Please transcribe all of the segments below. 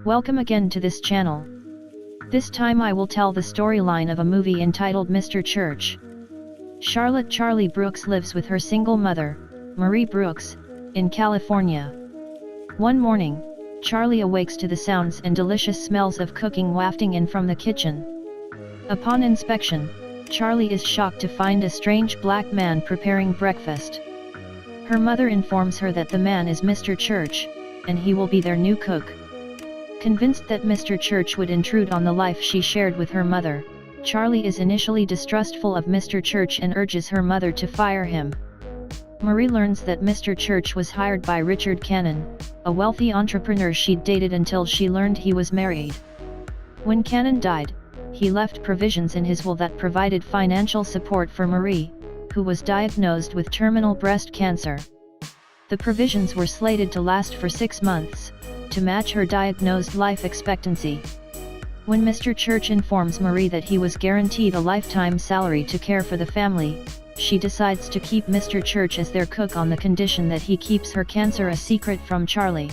Welcome again to this channel. This time I will tell the storyline of a movie entitled Mr. Church. Charlotte Charlie Brooks lives with her single mother, Marie Brooks, in California. One morning, Charlie awakes to the sounds and delicious smells of cooking wafting in from the kitchen. Upon inspection, Charlie is shocked to find a strange black man preparing breakfast. Her mother informs her that the man is Mr. Church, and he will be their new cook. Convinced that Mr. Church would intrude on the life she shared with her mother, Charlie is initially distrustful of Mr. Church and urges her mother to fire him. Marie learns that Mr. Church was hired by Richard Cannon, a wealthy entrepreneur she'd dated until she learned he was married. When Cannon died, he left provisions in his will that provided financial support for Marie, who was diagnosed with terminal breast cancer. The provisions were slated to last for 6 months, to match her diagnosed life expectancy. When Mr. Church informs Marie that he was guaranteed a lifetime salary to care for the family, she decides to keep Mr. Church as their cook on the condition that he keeps her cancer a secret from Charlie.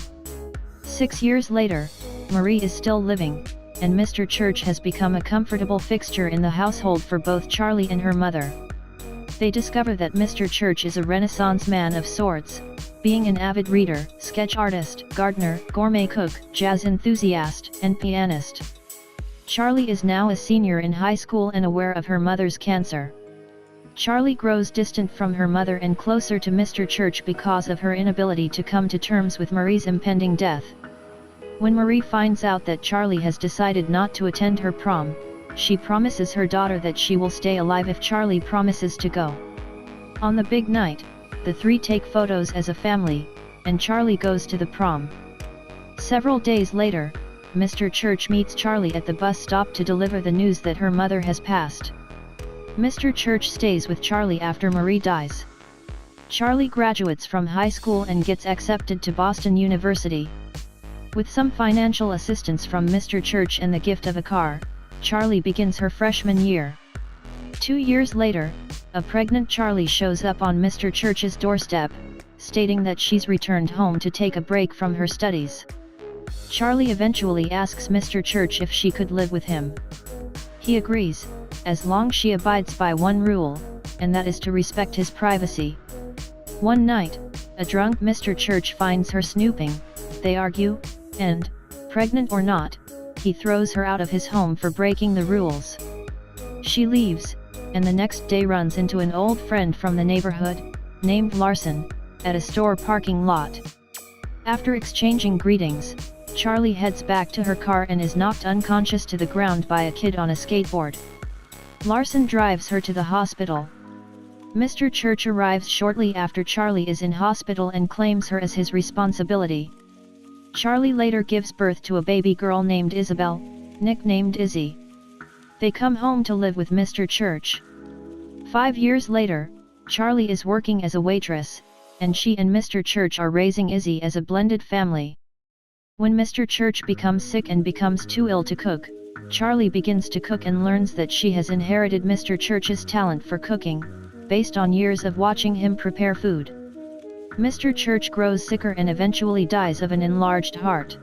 6 years later, Marie is still living, and Mr. Church has become a comfortable fixture in the household for both Charlie and her mother. They discover that Mr. Church is a Renaissance man of sorts, being an avid reader, sketch artist, gardener, gourmet cook, jazz enthusiast, and pianist. Charlie is now a senior in high school and aware of her mother's cancer. Charlie grows distant from her mother and closer to Mr. Church because of her inability to come to terms with Marie's impending death. When Marie finds out that Charlie has decided not to attend her prom, she promises her daughter that she will stay alive if Charlie promises to go. On the big night, the three take photos as a family, and Charlie goes to the prom. Several days later, Mr. Church meets Charlie at the bus stop to deliver the news that her mother has passed. Mr. Church stays with Charlie after Marie dies. Charlie graduates from high school and gets accepted to Boston University. With some financial assistance from Mr. Church and the gift of a car, Charlie begins her freshman year. 2 years later, a pregnant Charlie shows up on Mr. Church's doorstep, stating that she's returned home to take a break from her studies. Charlie eventually asks Mr. Church if she could live with him. He agrees, as long as she abides by one rule, and that is to respect his privacy. One night, a drunk Mr. Church finds her snooping, they argue, and, pregnant or not, he throws her out of his home for breaking the rules. She leaves, and the next day runs into an old friend from the neighborhood, named Larson, at a store parking lot. After exchanging greetings, Charlie heads back to her car and is knocked unconscious to the ground by a kid on a skateboard. Larson drives her to the hospital. Mr. Church arrives shortly after Charlie is in hospital and claims her as his responsibility. Charlie later gives birth to a baby girl named Isabel, nicknamed Izzy. They come home to live with Mr. Church. 5 years later, Charlie is working as a waitress, and she and Mr. Church are raising Izzy as a blended family. When Mr. Church becomes sick and becomes too ill to cook, Charlie begins to cook and learns that she has inherited Mr. Church's talent for cooking, based on years of watching him prepare food. Mr. Church grows sicker and eventually dies of an enlarged heart.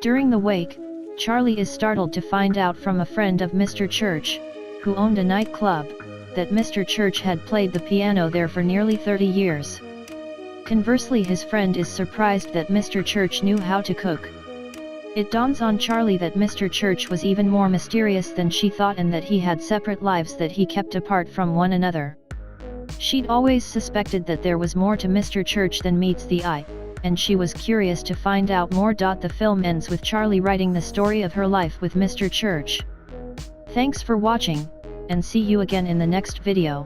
During the wake, Charlie is startled to find out from a friend of Mr. Church, who owned a nightclub, that Mr. Church had played the piano there for nearly 30 years. Conversely, his friend is surprised that Mr. Church knew how to cook. It dawns on Charlie that Mr. Church was even more mysterious than she thought and that he had separate lives that he kept apart from one another. She'd always suspected that there was more to Mr. Church than meets the eye, and she was curious to find out more. The film ends with Charlie writing the story of her life with Mr. Church. Thanks for watching, and see you again in the next video.